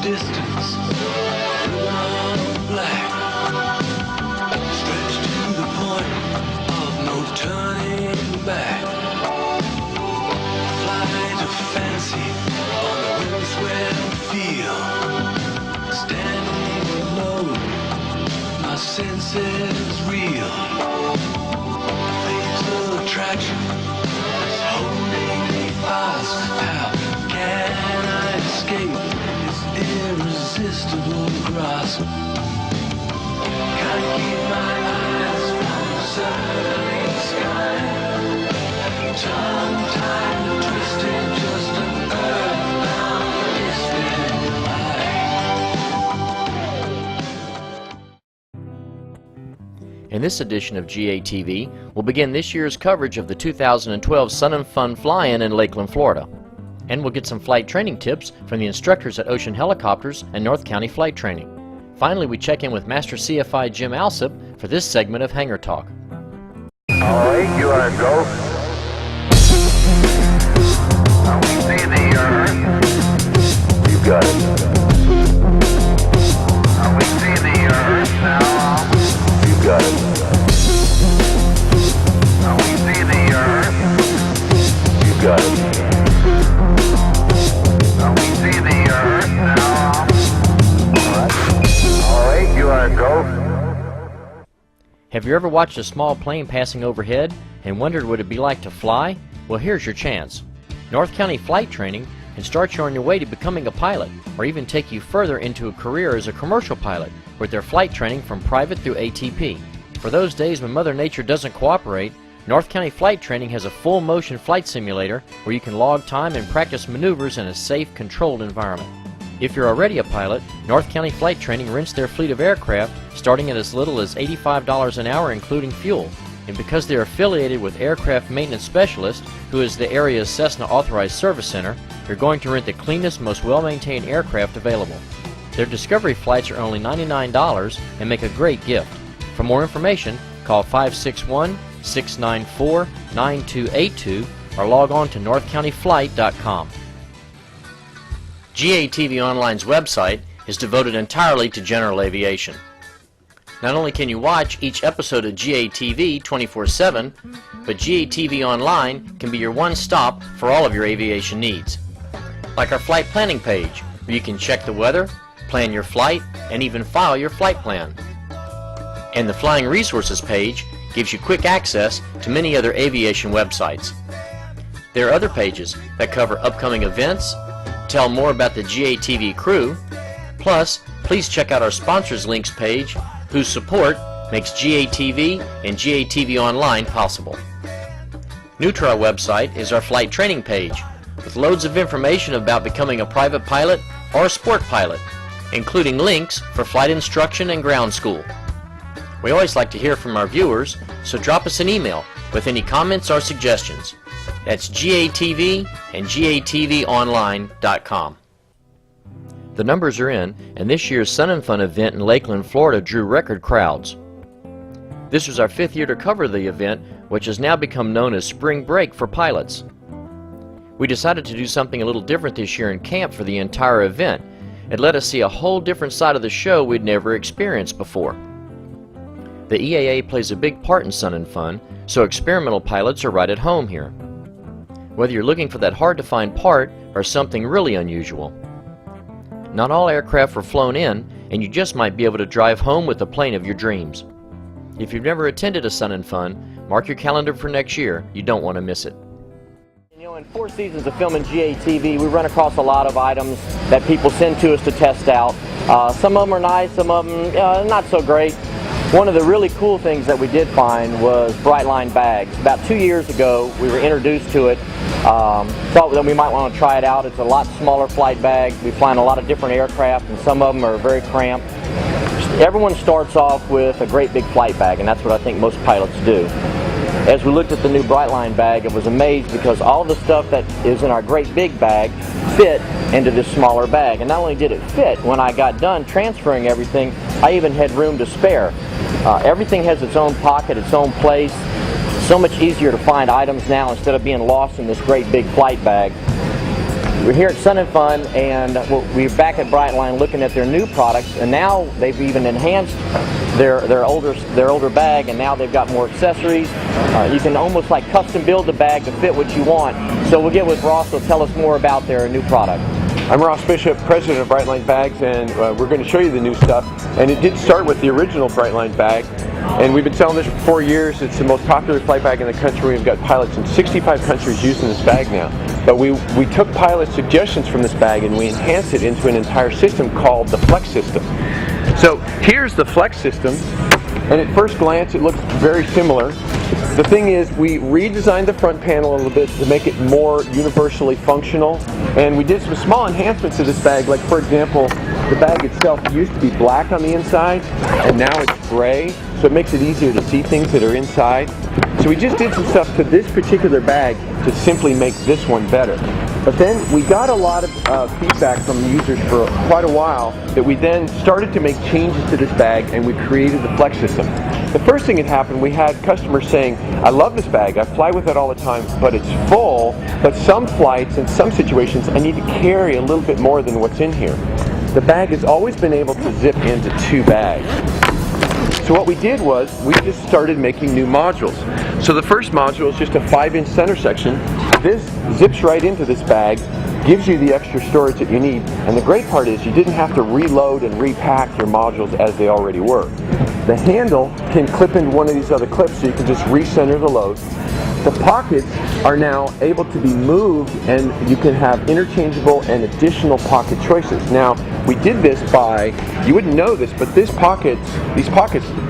distance, ribbon black, stretched to the point of no turning back. Flight of fancy on the windswept field, standing alone, my senses reel. Fatal attraction is holding me fast. How can I escape its irresistible grasp? Can't keep my eyes from the setting sky. Tongue-tied, twisted, just an earthbound distant eye. In this edition of GATV, we'll begin this year's coverage of the 2012 SunNFun Fly-In in Lakeland, Florida. And we'll get some flight training tips from the instructors at Ocean Helicopters and North County Flight Training. Finally, we check in with Master CFI Jim Alsop for this segment of Hangar Talk. All right, you are go. Are we seeing the Earth? You got it. Are we seeing the Earth now? You got it. Are we seeing the Earth? You got it. Are we seeing the Earth now? All right, you are go. Have you ever watched a small plane passing overhead and wondered what it'd be like to fly? Well, here's your chance. North County Flight Training can start you on your way to becoming a pilot, or even take you further into a career as a commercial pilot with their flight training from private through ATP. For those days when Mother Nature doesn't cooperate, North County Flight Training has a full motion flight simulator where you can log time and practice maneuvers in a safe, controlled environment. If you're already a pilot, North County Flight Training rents their fleet of aircraft starting at as little as $85 an hour including fuel. And because they're affiliated with Aircraft Maintenance Specialist, who is the area's Cessna Authorized Service Center, you're going to rent the cleanest, most well-maintained aircraft available. Their Discovery flights are only $99 and make a great gift. For more information, call 561-694-9282 or log on to northcountyflight.com. GATV Online's website is devoted entirely to general aviation. Not only can you watch each episode of GATV 24/7, but GATV Online can be your one-stop for all of your aviation needs. Like our flight planning page, where you can check the weather, plan your flight, and even file your flight plan. And the Flying Resources page gives you quick access to many other aviation websites. There are other pages that cover upcoming events, tell more about the GATV crew, plus please check out our sponsors links page, whose support makes GATV and GATV Online possible. New to our website is our flight training page, with loads of information about becoming a private pilot or a sport pilot, including links for flight instruction and ground school. We always like to hear from our viewers, so drop us an email with any comments or suggestions. That's GATV and GATVonline.com. The numbers are in, and this year's SunNFun event in Lakeland, Florida drew record crowds. This was our 5th year to cover the event, which has now become known as Spring Break for pilots. We decided to do something a little different this year in camp for the entire event. It let us see a whole different side of the show we'd never experienced before. The EAA plays a big part in SunNFun, so experimental pilots are right at home here. Whether you're looking for that hard-to-find part or something really unusual. Not all aircraft were flown in, and you just might be able to drive home with the plane of your dreams. If you've never attended a SunNFun, mark your calendar for next year. You don't want to miss it. You know, in 4 seasons of filming GATV, we run across a lot of items that people send to us to test out. Some of them are nice, some of them not so great. One of the really cool things that we did find was Brightline bags. About 2 years ago, we were introduced to it. Thought that we might want to try it out. It's a lot smaller flight bag. We fly in a lot of different aircraft, and some of them are very cramped. Everyone starts off with a great big flight bag, and that's what I think most pilots do. As we looked at the new Brightline bag, I was amazed because all the stuff that is in our great big bag fit into this smaller bag. And not only did it fit, when I got done transferring everything, I even had room to spare. Everything has its own pocket, its own place. So much easier to find items now instead of being lost in this great big flight bag. We're here at SunNFun, and we're back at Brightline looking at their new products, and now they've even enhanced their older bag, and now they've got more accessories. You can almost like custom build the bag to fit what you want. So we'll get with Ross, who'll tell us more about their new product. I'm Ross Bishop, president of Brightline Bags, and we're going to show you the new stuff. And it did start with the original Brightline bag, and we've been selling this for 4 years. It's the most popular flight bag in the country. We've got pilots in 65 countries using this bag now. But we took pilot suggestions from this bag and we enhanced it into an entire system called the Flex System. So here's the Flex System, and at first glance it looks very similar. The thing is, we redesigned the front panel a little bit to make it more universally functional, and we did some small enhancements to this bag. Like, for example, the bag itself used to be black on the inside, and now it's gray, so it makes it easier to see things that are inside. So we just did some stuff to this particular bag to simply make this one better. But then we got a lot of feedback from users for quite a while that we then started to make changes to this bag, and we created the Flex System. The first thing that happened, we had customers saying, I love this bag, I fly with it all the time, but it's full, but some flights and some situations I need to carry a little bit more than what's in here. The bag has always been able to zip into 2 bags. So what we did was, we just started making new modules. So the first module is just a 5-inch center section. This zips right into this bag, gives you the extra storage that you need, and the great part is you didn't have to reload and repack your modules as they already were. The handle can clip into one of these other clips, so you can just recenter the load. The pockets are now able to be moved, and you can have interchangeable and additional pocket choices. Now, we did this by, you wouldn't know this, but these pockets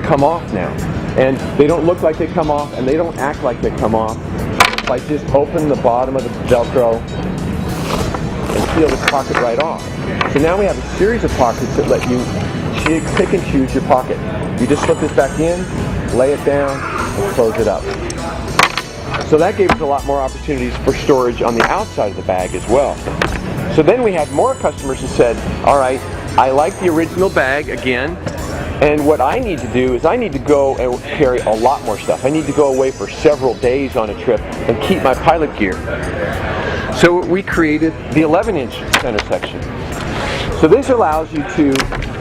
come off now. And they don't look like they come off, and they don't act like they come off. If I just open the bottom of the Velcro and peel this pocket right off. So now we have a series of pockets that let you pick and choose your pocket. You just slip this back in, lay it down, and close it up. So that gave us a lot more opportunities for storage on the outside of the bag as well. So then we had more customers who said, all right, I like the original bag again, and what I need to do is I need to go and carry a lot more stuff. I need to go away for several days on a trip and keep my pilot gear. So we created the 11-inch center section. So this allows you to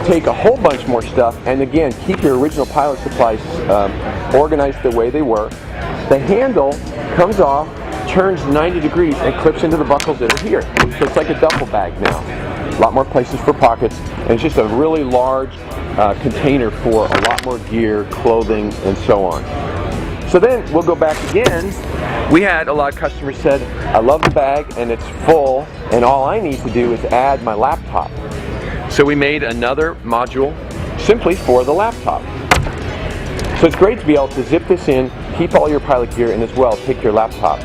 take a whole bunch more stuff and again keep your original pilot supplies organized the way they were. The handle comes off, turns 90 degrees, and clips into the buckles that are here. So it's like a duffel bag now. A lot more places for pockets, and it's just a really large container for a lot more gear, clothing, and so on. So then we'll go back again. We had a lot of customers said, I love the bag and it's full, and all I need to do is add my laptop. So we made another module simply for the laptop. So it's great to be able to zip this in, keep all your pilot gear, and as well take your laptop.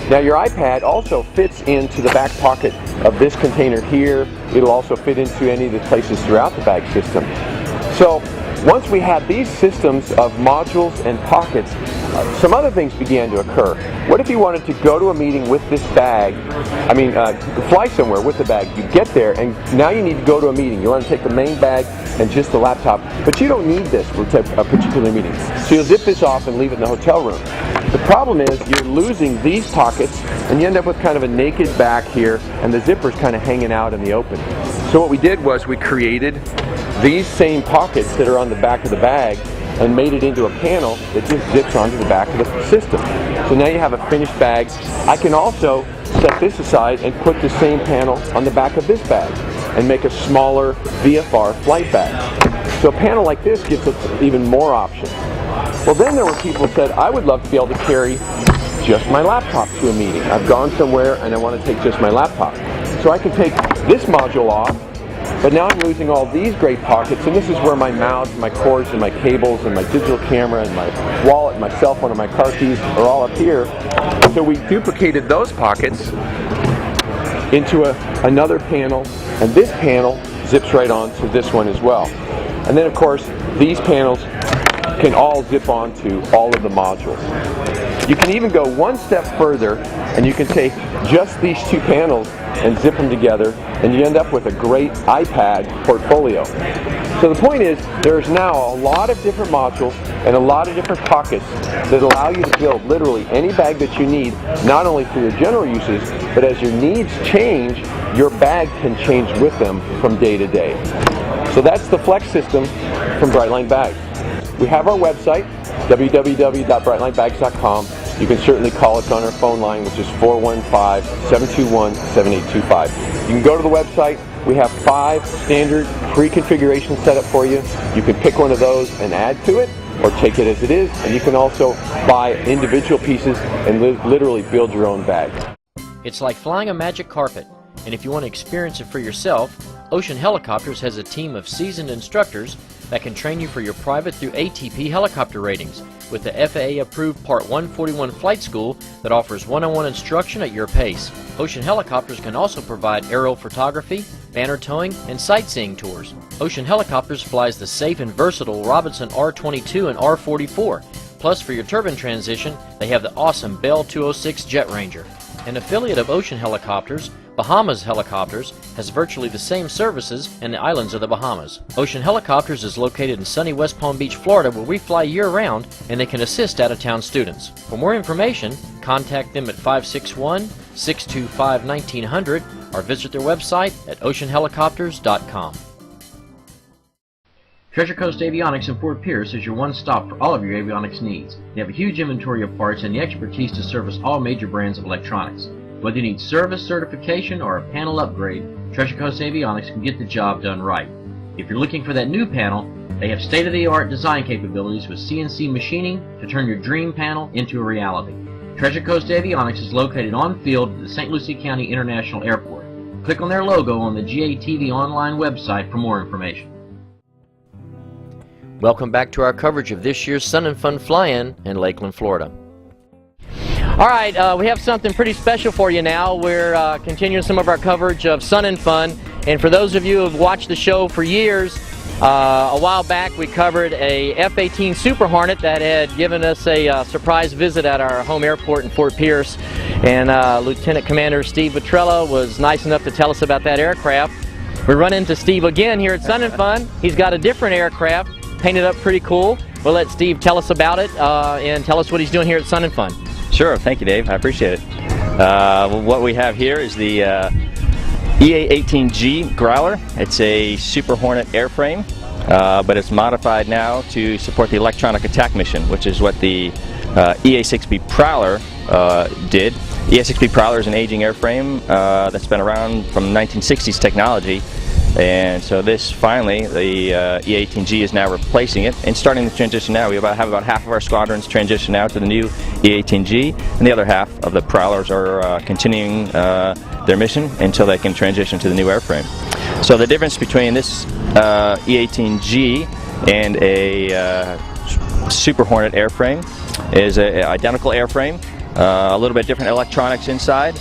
Now your iPad also fits into the back pocket of this container here. It'll also fit into any of the places throughout the bag system. So once we had these systems of modules and pockets, some other things began to occur. What if you wanted to go to a meeting with this bag, fly somewhere with the bag, you get there and now you need to go to a meeting. You want to take the main bag and just the laptop, but you don't need this for a particular meeting. So you'll zip this off and leave it in the hotel room. The problem is you're losing these pockets and you end up with kind of a naked back here and the zipper's kind of hanging out in the open. So what we did was we created these same pockets that are on the back of the bag and made it into a panel that just zips onto the back of the system. So now you have a finished bag. I can also set this aside and put the same panel on the back of this bag and make a smaller VFR flight bag. So a panel like this gives us even more options. Well, then there were people who said, I would love to be able to carry just my laptop to a meeting. I've gone somewhere and I want to take just my laptop. So I can take this module off, but now I'm losing all these great pockets, and this is where my mouse, and my cords, and my cables, and my digital camera, and my wallet, and my cell phone, and my car keys are all up here. So we duplicated those pockets into another panel, and this panel zips right onto this one as well. And then of course, these panels can all zip onto all of the modules. You can even go one step further, and you can take just these 2 panels and zip them together, and you end up with a great iPad portfolio. So the point is, there's now a lot of different modules and a lot of different pockets that allow you to build literally any bag that you need, not only for your general uses, but as your needs change, your bag can change with them from day to day. So that's the Flex system from Brightline Bags. We have our website, www.brightlinebags.com. You can certainly call us on our phone line, which is 415-721-7825. You can go to the website. We have 5 standard pre-configurations set up for you. You can pick one of those and add to it, or take it as it is, and you can also buy individual pieces and literally build your own bag. It's like flying a magic carpet, and if you want to experience it for yourself, Ocean Helicopters has a team of seasoned instructors that can train you for your private through ATP helicopter ratings with the FAA-approved Part 141 flight school that offers one-on-one instruction at your pace. Ocean Helicopters can also provide aerial photography, banner towing, and sightseeing tours. Ocean Helicopters flies the safe and versatile Robinson R22 and R44. Plus, for your turbine transition, they have the awesome Bell 206 Jet Ranger. An affiliate of Ocean Helicopters, Bahamas Helicopters, has virtually the same services in the islands of the Bahamas. Ocean Helicopters is located in sunny West Palm Beach, Florida, where we fly year-round, and they can assist out-of-town students. For more information, contact them at 561-625-1900 or visit their website at oceanhelicopters.com. Treasure Coast Avionics in Fort Pierce is your one-stop for all of your avionics needs. They have a huge inventory of parts and the expertise to service all major brands of electronics. Whether you need service, certification, or a panel upgrade, Treasure Coast Avionics can get the job done right. If you're looking for that new panel, they have state-of-the-art design capabilities with CNC machining to turn your dream panel into a reality. Treasure Coast Avionics is located on field at the St. Lucie County International Airport. Click on their logo on the GATV online website for more information. Welcome back to our coverage of this year's SunNFun Fly-In in Lakeland, Florida. All right, we have something pretty special for you now. We're continuing some of our coverage of SunNFun, and for those of you who have watched the show for years, a while back we covered a F-18 Super Hornet that had given us a surprise visit at our home airport in Fort Pierce, and Lieutenant Commander Steve Vetrella was nice enough to tell us about that aircraft. We run into Steve again here at SunNFun. He's got a different aircraft, painted up pretty cool. We'll let Steve tell us about it and tell us what he's doing here at SunNFun. Sure, thank you, Dave. I appreciate it. What we have here is the EA-18G Growler. It's a Super Hornet airframe, but it's modified now to support the electronic attack mission, which is what the EA-6B Prowler did. EA-6B Prowler is an aging airframe that's been around from 1960s technology. And so this finally, the EA-18G is now replacing it and starting the transition now. We have about half of our squadrons transition now to the new EA-18G, and the other half of the Prowlers are continuing their mission until they can transition to the new airframe. So the difference between this EA-18G and a Super Hornet airframe is an identical airframe, a little bit different electronics inside.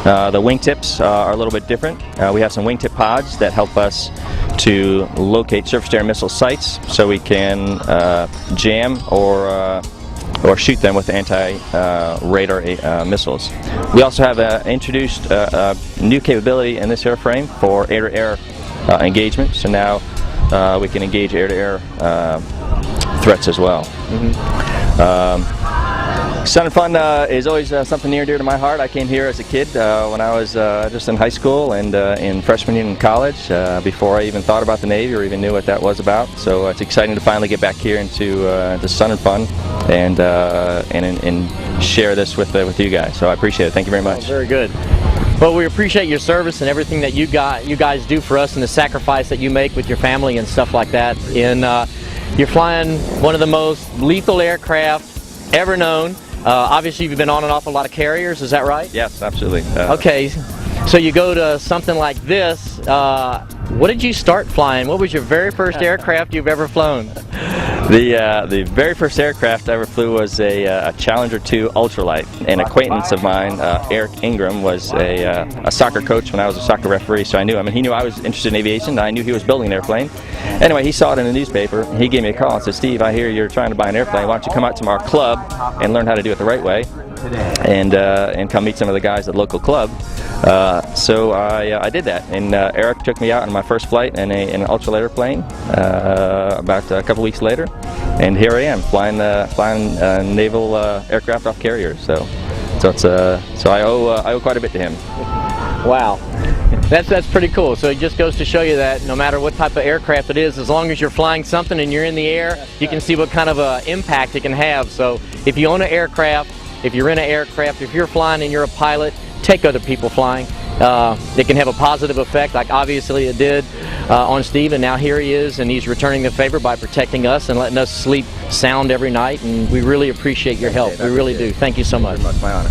The wingtips are a little bit different. We have some wingtip pods that help us to locate surface-to-air missile sites so we can jam or shoot them with anti-radar missiles. We also have introduced a new capability in this airframe for air-to-air engagement, so now we can engage air-to-air threats as well. SunNFun is always something near and dear to my heart. I came here as a kid when I was just in high school and in freshman year in college before I even thought about the Navy or even knew what that was about. So it's exciting to finally get back here into SunNFun and share this with you guys. So I appreciate it. Thank you very much. Oh, very good. Well, we appreciate your service and everything that you guys do for us and the sacrifice that you make with your family and stuff like that. And you're flying one of the most lethal aircraft ever known. Obviously, you've been on and off a lot of carriers, is that right? Yes, absolutely. Okay, so you go to something like this. What did you start flying? What was your very first aircraft you've ever flown? The very first aircraft I ever flew was a Challenger 2 ultralight. An acquaintance of mine, Eric Ingram, was a soccer coach when I was a soccer referee, so I knew him, and he knew I was interested in aviation, and I knew he was building an airplane. Anyway, he saw it in the newspaper, and he gave me a call and said, "Steve, I hear you're trying to buy an airplane. Why don't you come out to our club and learn how to do it the right way, and come meet some of the guys at the local club." So I did that, and Eric took me out on my first flight in an ultralight airplane about a couple weeks later, and here I am flying naval aircraft off carriers. So I owe quite a bit to him. Wow. That's pretty cool. So it just goes to show you that no matter what type of aircraft it is, as long as you're flying something and you're in the air, you can see what kind of impact it can have. So if you own an aircraft, if you're in an aircraft, if you're flying and you're a pilot, take other people flying. It can have a positive effect, like obviously it did on Steve, and now here he is, and he's returning the favor by protecting us and letting us sleep sound every night, and we really appreciate your help. We really do. Thank you so much. My honor.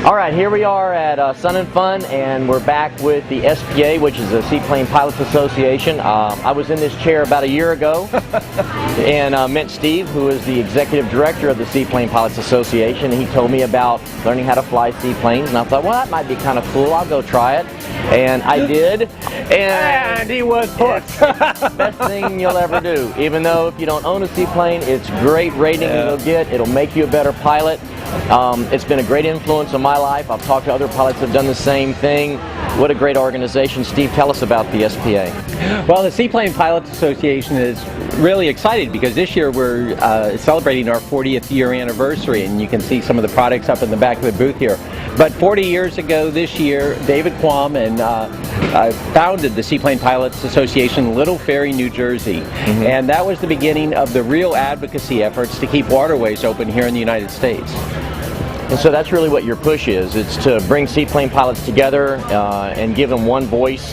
All right, here we are at SunNFun, and we're back with the SPA, which is the Seaplane Pilots Association. I was in this chair about a year ago and met Steve, who is the executive director of the Seaplane Pilots Association. He told me about learning how to fly seaplanes, and I thought, well, that might be kind of cool. I'll go try it. And I did, and he was hooked. Best thing you'll ever do. Even though if you don't own a seaplane, it's great rating you'll get. It'll make you a better pilot. It's been a great influence on my life. I've talked to other pilots that have done the same thing. What a great organization. Steve, tell us about the SPA. Well, the Seaplane Pilots Association is really excited because this year we're celebrating our 40th year anniversary, and you can see some of the products up in the back of the booth here. But 40 years ago this year, David Quam and founded the Seaplane Pilots Association in Little Ferry, New Jersey. And that was the beginning of the real advocacy efforts to keep waterways open here in the United States. And so that's really what your push is. It's to bring seaplane pilots together and give them one voice.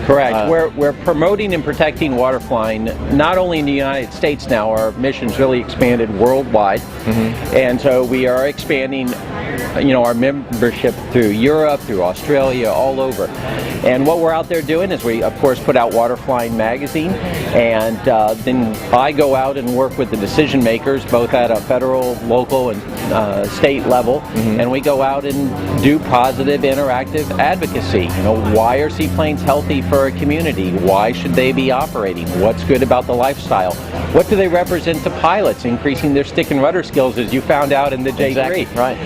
Correct. We're promoting and protecting water flying not only in the United States now. Our mission's really expanded worldwide, and so we are expanding, our membership through Europe, through Australia, all over. And what we're out there doing is we, of course, put out Water Flying magazine, and then I go out and work with the decision makers, both at a federal, local, and state level, and we go out and do positive, interactive advocacy. Why are seaplanes healthy for a community? Why should they be operating? What's good about the lifestyle? What do they represent to pilots? Increasing their stick and rudder skills, as you found out in the J3. Exactly, right.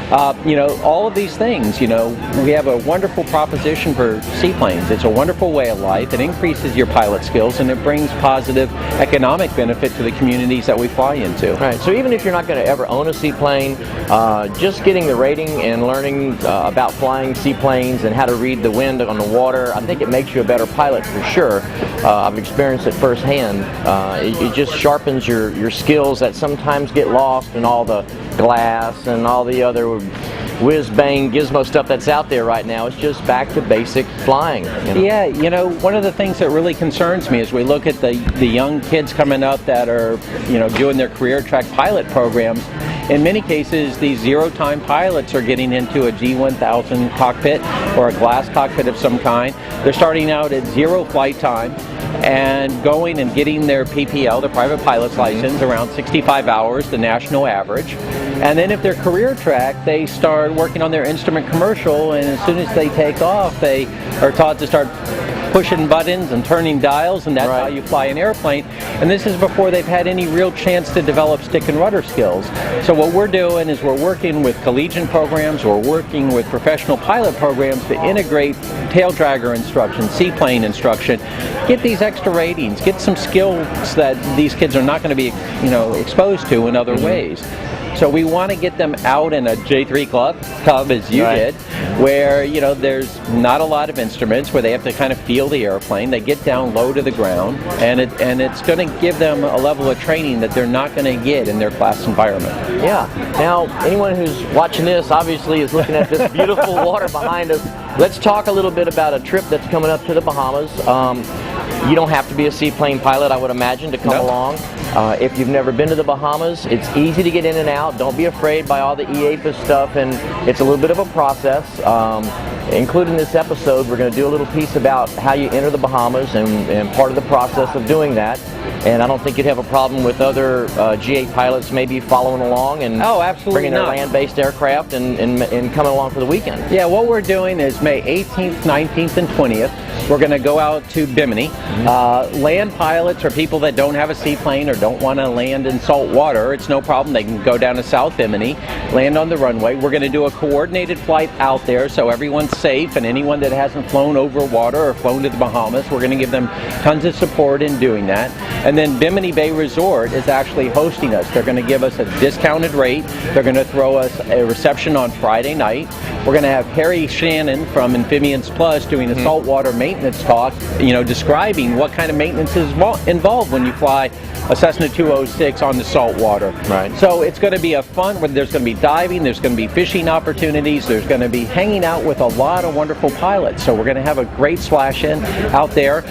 All of these things, we have a wonderful proposition for seaplanes. It's a wonderful way of life. It increases your pilot skills, and it brings positive economic benefit to the communities that we fly into. Right. So even if you're not going to ever own a seaplane, just getting the rating and learning about flying seaplanes and how to read the wind on the water, I think it makes you a better pilot for sure. I've experienced it firsthand. It just sharpens your skills that sometimes get lost in all the glass and all the other whiz-bang gizmo stuff that's out there right now. It's just back to basic flying. Yeah, one of the things that really concerns me is we look at the young kids coming up that are, doing their career track pilot programs. In many cases, these zero-time pilots are getting into a G1000 cockpit or a glass cockpit of some kind. They're starting out at zero flight time and going and getting their PPL, their private pilot's license, around 65 hours, the national average. And then if they're career track, they start working on their instrument commercial, and as soon as they take off, they are taught to start pushing buttons and turning dials, and that's how you fly an airplane. And this is before they've had any real chance to develop stick and rudder skills. So what we're doing is we're working with collegiate programs, we're working with professional pilot programs to integrate tail dragger instruction, seaplane instruction, get these extra ratings, get some skills that these kids are not going to be, exposed to in other ways. So we want to get them out in a J3 club as you did, where there's not a lot of instruments, where they have to kind of feel the airplane. They get down low to the ground, and it's going to give them a level of training that they're not going to get in their class environment. Yeah. Now, anyone who's watching this obviously is looking at this beautiful water behind us. Let's talk a little bit about a trip that's coming up to the Bahamas. You don't have to be a seaplane pilot, I would imagine, to come along. If you've never been to the Bahamas, it's easy to get in and out. Don't be afraid by all the EAPA stuff, and it's a little bit of a process. Including this episode, we're going to do a little piece about how you enter the Bahamas and part of the process of doing that. And I don't think you'd have a problem with other G8 pilots maybe following along and bringing their land-based aircraft and coming along for the weekend. Yeah, what we're doing is May 18th, 19th, and 20th. We're going to go out to Bimini. Land pilots or people that don't have a seaplane or don't want to land in salt water, it's no problem. They can go down to South Bimini, land on the runway. We're going to do a coordinated flight out there so everyone's safe, and anyone that hasn't flown over water or flown to the Bahamas, we're going to give them tons of support in doing that. And then Bimini Bay Resort is actually hosting us. They're going to give us a discounted rate. They're going to throw us a reception on Friday night. We're going to have Harry Shannon from Amphibians Plus doing a saltwater maintenance talk, describing what kind of maintenance is involved when you fly a Cessna 206 on the saltwater. Right. So it's going to be a fun, there's going to be diving, there's going to be fishing opportunities, there's going to be hanging out with a lot of wonderful pilots. So we're going to have a great splash in out there.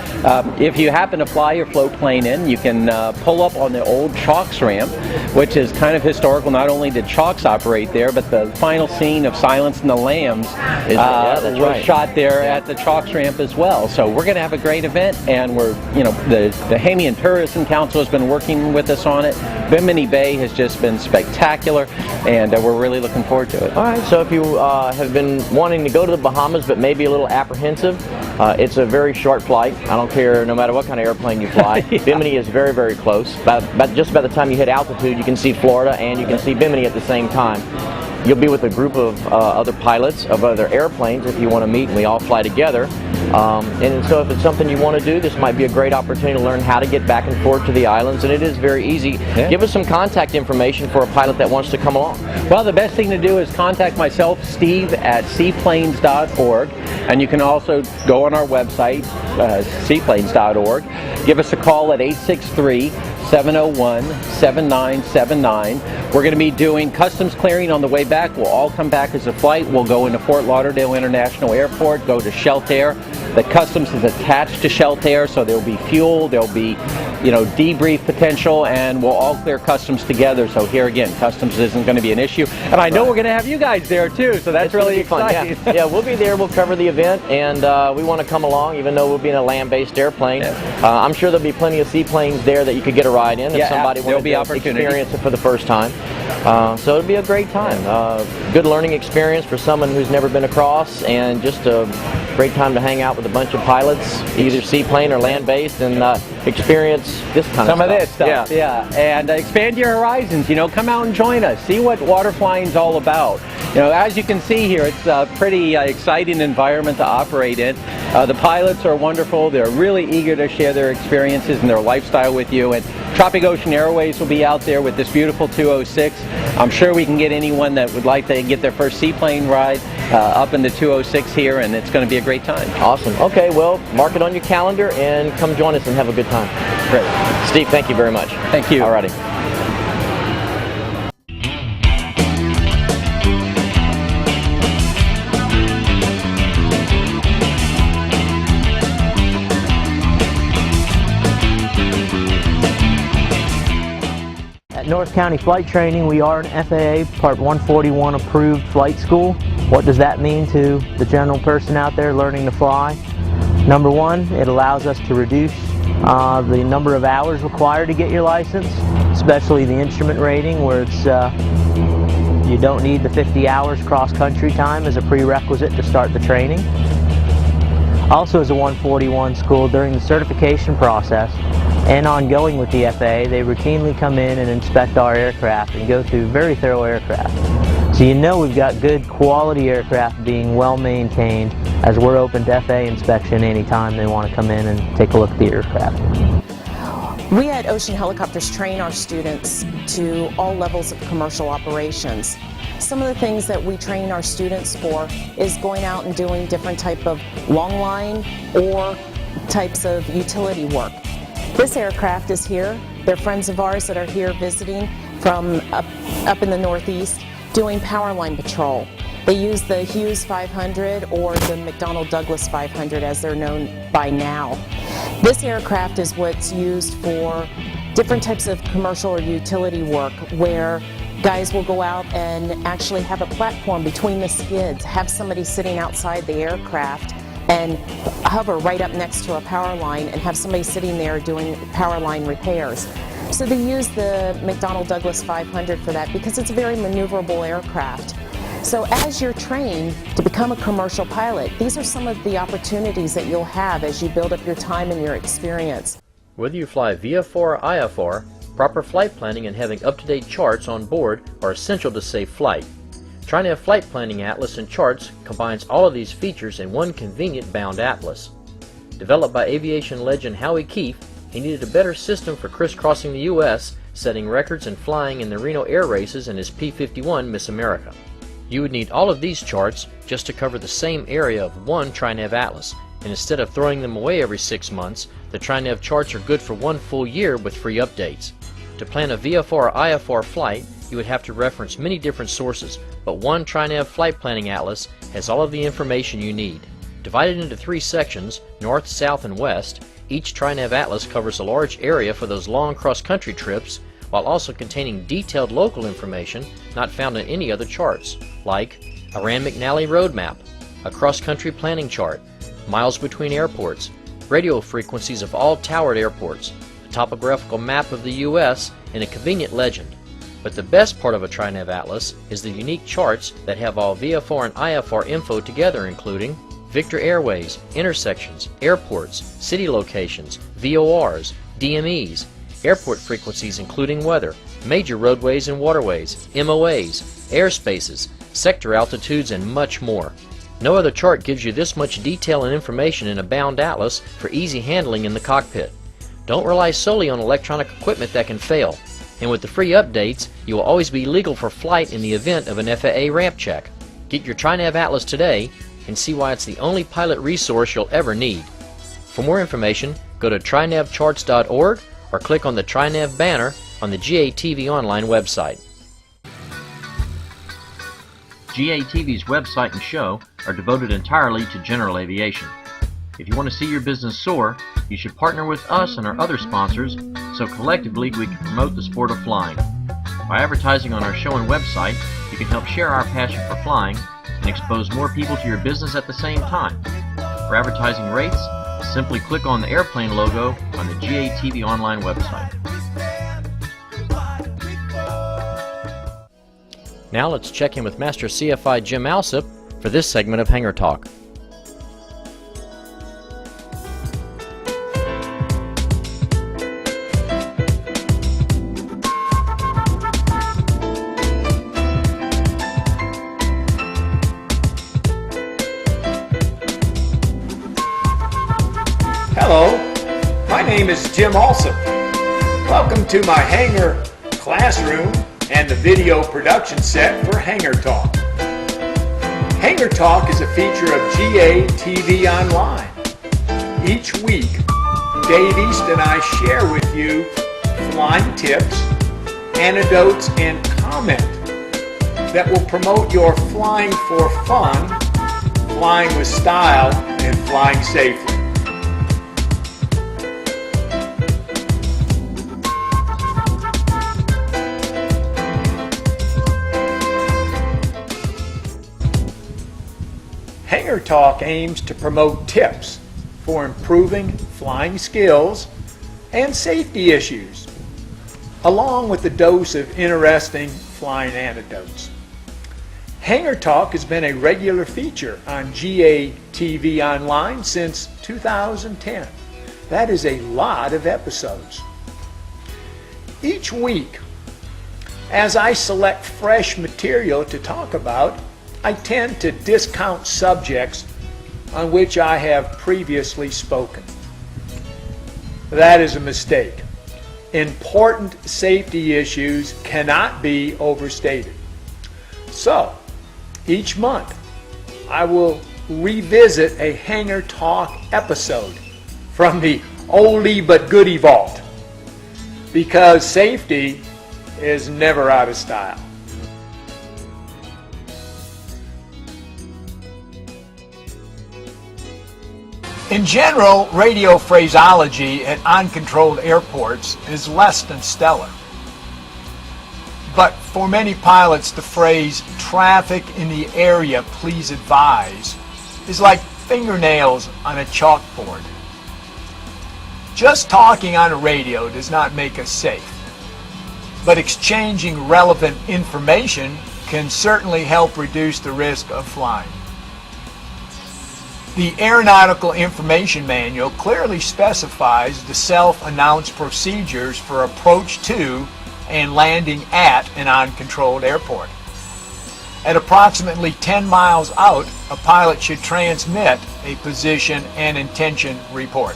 If you happen to fly your float plane in, you can pull up on the old Chalks ramp, which is kind of historical. Not only did Chalks operate there, but the final scene of Silence and the Lambs was shot there at the Chalks ramp as well. So we're going to have a great event, and we're, the Hamian Tourism Council has been working with us on it. Bimini Bay has just been spectacular, and we're really looking forward to it. All right, so if you have been wanting to go to the Bahamas but maybe a little apprehensive, it's a very short flight. I don't care, no matter what kind of airplane you fly. Yeah. Bimini is very, very close. Just by the time you hit altitude, you can see Florida and you can see Bimini at the same time. You'll be with a group of other pilots of other airplanes if you want to meet, and we all fly together. And so if it's something you want to do, this might be a great opportunity to learn how to get back and forth to the islands, and it is very easy. Yeah. Give us some contact information for a pilot that wants to come along. Well, the best thing to do is contact myself, Steve, at seaplanes.org, and you can also go on our website, seaplanes.org. Give us a call at 863-701-7979. We're going to be doing customs clearing on the way back. We'll all come back as a flight. We'll go into Fort Lauderdale International Airport, go to Sheltair. The customs is attached to Sheltair, so there'll be fuel, there'll be, debrief potential, and we'll all clear customs together. So here again, customs isn't going to be an issue. And I know we're going to have you guys there too, so that's really exciting. Fun. Yeah. We'll be there. We'll cover the event, and we want to come along, even though we'll be in a land-based airplane. Yeah. I'm sure there'll be plenty of seaplanes there that you could get a ride in if somebody wanted to experience it for the first time. So it'll be a great time. Good learning experience for someone who's never been across, and just a great time to hang out with a bunch of pilots, either seaplane or land-based, and experience this kind of stuff. This stuff. Yeah. And expand your horizons. Come out and join us. See what water flying's all about. As you can see here, it's a pretty exciting environment to operate in. The pilots are wonderful. They're really eager to share their experiences and their lifestyle with you. And Tropic Ocean Airways will be out there with this beautiful 206. I'm sure we can get anyone that would like to get their first seaplane ride up in the 206 here, and it's going to be a great time. Awesome. Okay, well, mark it on your calendar and come join us and have a good time. Great. Steve, thank you very much. Thank you. Alrighty. At North County Flight Training, we are an FAA Part 141 approved flight school. What does that mean to the general person out there learning to fly? Number one, it allows us to reduce the number of hours required to get your license, especially the instrument rating, where it's you don't need the 50 hours cross-country time as a prerequisite to start the training. Also, as a 141 school, during the certification process and ongoing with the FAA, they routinely come in and inspect our aircraft and go through very thorough aircraft. So we've got good quality aircraft being well maintained, as we're open to FAA inspection anytime they want to come in and take a look at the aircraft. We at Ocean Helicopters train our students to all levels of commercial operations. Some of the things that we train our students for is going out and doing different type of long line or types of utility work. This aircraft is here. They're friends of ours that are here visiting from up in the Northeast doing power line patrol. They use the Hughes 500 or the McDonnell Douglas 500 as they're known by now. This aircraft is what's used for different types of commercial or utility work where guys will go out and actually have a platform between the skids, have somebody sitting outside the aircraft and hover right up next to a power line and have somebody sitting there doing power line repairs. So they use the McDonnell Douglas 500 for that because it's a very maneuverable aircraft. So as you're trained to become a commercial pilot, these are some of the opportunities that you'll have as you build up your time and your experience. Whether you fly VFR or IFR, proper flight planning and having up-to-date charts on board are essential to safe flight. TriNav Flight Planning Atlas and Charts combines all of these features in one convenient bound atlas. Developed by aviation legend Howie Keefe, he needed a better system for crisscrossing the U.S., setting records and flying in the Reno air races in his P-51 Miss America. You would need all of these charts just to cover the same area of one TriNav atlas, and instead of throwing them away every 6 months, the TriNav charts are good for 1 full year with free updates. To plan a VFR or IFR flight, you would have to reference many different sources, but one TriNav flight planning atlas has all of the information you need. Divided into 3 sections, north, south, and west, each TriNav atlas covers a large area for those long cross-country trips, while also containing detailed local information not found in any other charts, like a Rand-McNally road map, a cross-country planning chart, miles between airports, radio frequencies of all towered airports, a topographical map of the U.S., and a convenient legend. But the best part of a TriNav atlas is the unique charts that have all VFR and IFR info together, including Victor Airways, intersections, airports, city locations, VORs, DMEs, airport frequencies including weather, major roadways and waterways, MOAs, airspaces, sector altitudes, and much more. No other chart gives you this much detail and information in a bound atlas for easy handling in the cockpit. Don't rely solely on electronic equipment that can fail, and with the free updates, you will always be legal for flight in the event of an FAA ramp check. Get your TriNav atlas today and see why it's the only pilot resource you'll ever need. For more information, go to trinavcharts.org or click on the TriNav banner on the GATV online website. GATV's website and show are devoted entirely to general aviation. If you want to see your business soar, you should partner with us and our other sponsors so collectively we can promote the sport of flying. By advertising on our show and website, you can help share our passion for flying and expose more people to your business at the same time. For advertising rates, simply click on the airplane logo on the GATV online website. Now let's check in with Master CFI Jim Alsop for this segment of Hangar Talk. Hello, my name is Jim Alsop. Welcome to my hangar classroom and the video production set for Hangar Talk. Hangar Talk is a feature of GATV Online. Each week, Dave East and I share with you flying tips, anecdotes, and comment that will promote your flying for fun, flying with style, and flying safely. Hangar Talk aims to promote tips for improving flying skills and safety issues, along with a dose of interesting flying anecdotes. Hangar Talk has been a regular feature on GATV Online since 2010. That is a lot of episodes. Each week, as I select fresh material to talk about, I tend to discount subjects on which I have previously spoken. That is a mistake. Important safety issues cannot be overstated. So, each month, I will revisit a Hangar Talk episode from the oldie but goodie vault, because safety is never out of style. In general, radio phraseology at uncontrolled airports is less than stellar. But for many pilots, the phrase, "traffic in the area, please advise," is like fingernails on a chalkboard. Just talking on a radio does not make us safe, but exchanging relevant information can certainly help reduce the risk of flying. The Aeronautical Information Manual clearly specifies the self-announced procedures for approach to and landing at an uncontrolled airport. At approximately 10 miles out, a pilot should transmit a position and intention report.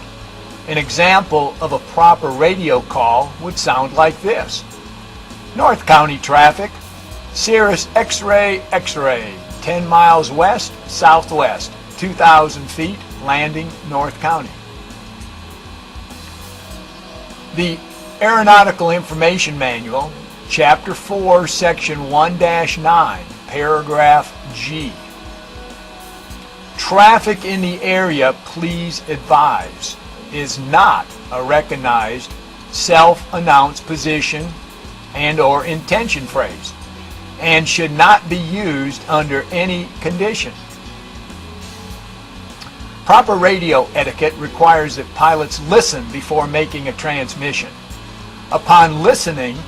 An example of a proper radio call would sound like this. North County traffic, Cirrus X-ray, X-ray, 10 miles west, southwest, 2,000 feet, landing North County. The Aeronautical Information Manual, Chapter 4, Section 1-9, Paragraph G. Traffic in the area, please advise, is not a recognized self-announced position and/or intention phrase, and should not be used under any condition. Proper radio etiquette requires that pilots listen before making a transmission. Upon listening,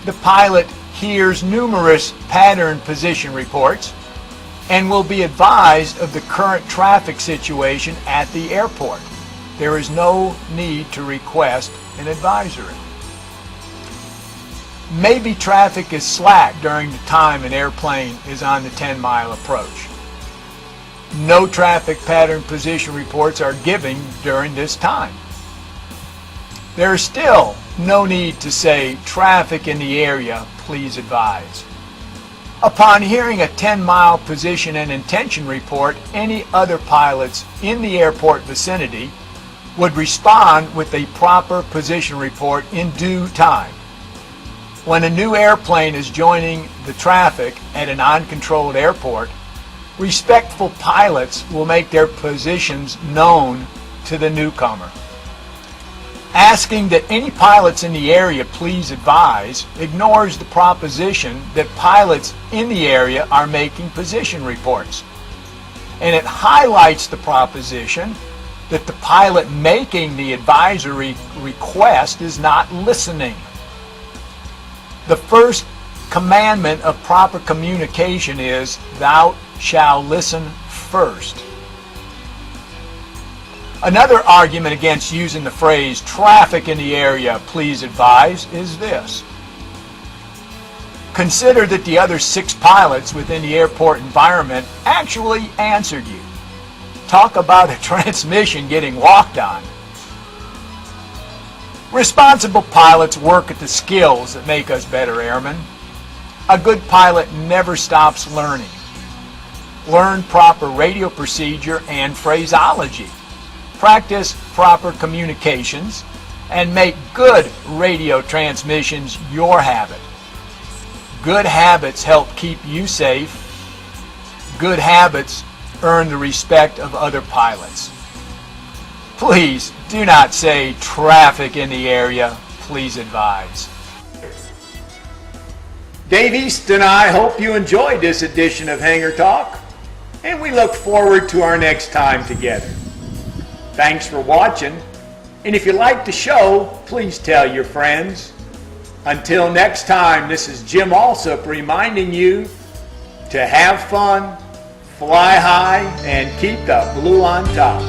the pilot hears numerous pattern position reports and will be advised of the current traffic situation at the airport. There is no need to request an advisory. Maybe traffic is slack during the time an airplane is on the 10-mile approach. No traffic pattern position reports are given during this time. There is still no need to say traffic in the area, please advise. Upon hearing a 10-mile position and intention report, any other pilots in the airport vicinity would respond with a proper position report in due time. When a new airplane is joining the traffic at an uncontrolled airport, respectful pilots will make their positions known to the newcomer. Asking that any pilots in the area please advise ignores the proposition that pilots in the area are making position reports. And it highlights the proposition that the pilot making the advisory request is not listening. The first commandment of proper communication is, "Thou shalt listen first." Another argument against using the phrase "traffic in the area, please advise" is this. Consider that the other 6 pilots within the airport environment actually answered you. Talk about a transmission getting walked on. Responsible pilots work at the skills that make us better airmen. A good pilot never stops learning. Learn proper radio procedure and phraseology. Practice proper communications and make good radio transmissions your habit. Good habits help keep you safe. Good habits earn the respect of other pilots. Please do not say "traffic in the area, please advise." Dave East and I hope you enjoyed this edition of Hangar Talk, and we look forward to our next time together. Thanks for watching, and if you like the show, please tell your friends. Until next time, this is Jim Alsop reminding you to have fun, fly high, and keep the blue on top.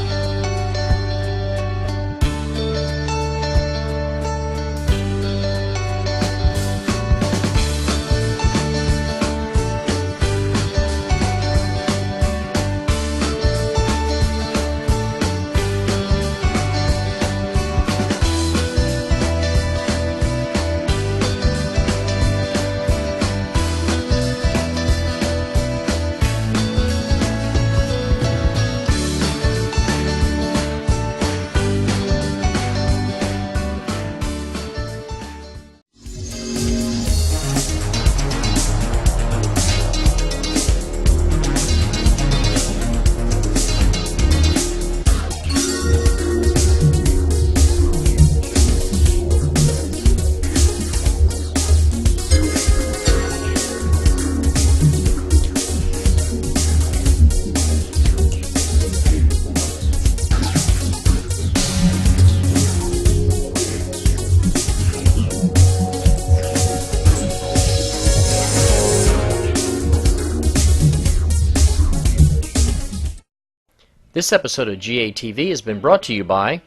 This episode of GATV has been brought to you by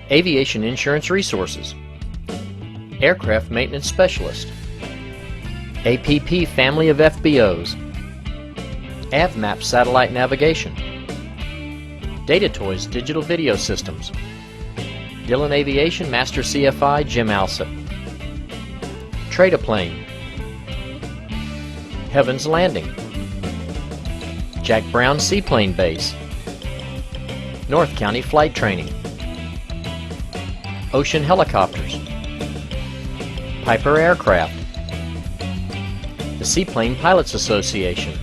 Aviation Insurance Resources, Aircraft Maintenance Specialist, APP Family of FBOs, AvMap Satellite Navigation, Data Toys Digital Video Systems, Dillon Aviation Master CFI Jim Alsop. Trade-A-Plane. Heaven's Landing. Jack Brown Seaplane Base. North County Flight Training. Ocean Helicopters. Piper Aircraft. The Seaplane Pilots Association.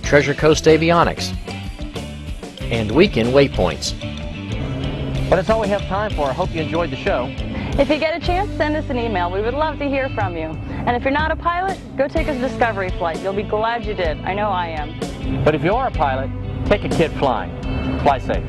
Treasure Coast Avionics. And Weekend Waypoints. But that's all we have time for. I hope you enjoyed the show. If you get a chance, send us an email. We would love to hear from you. And if you're not a pilot, go take a discovery flight. You'll be glad you did. I know I am. But if you are a pilot, take a kid flying. Fly safe.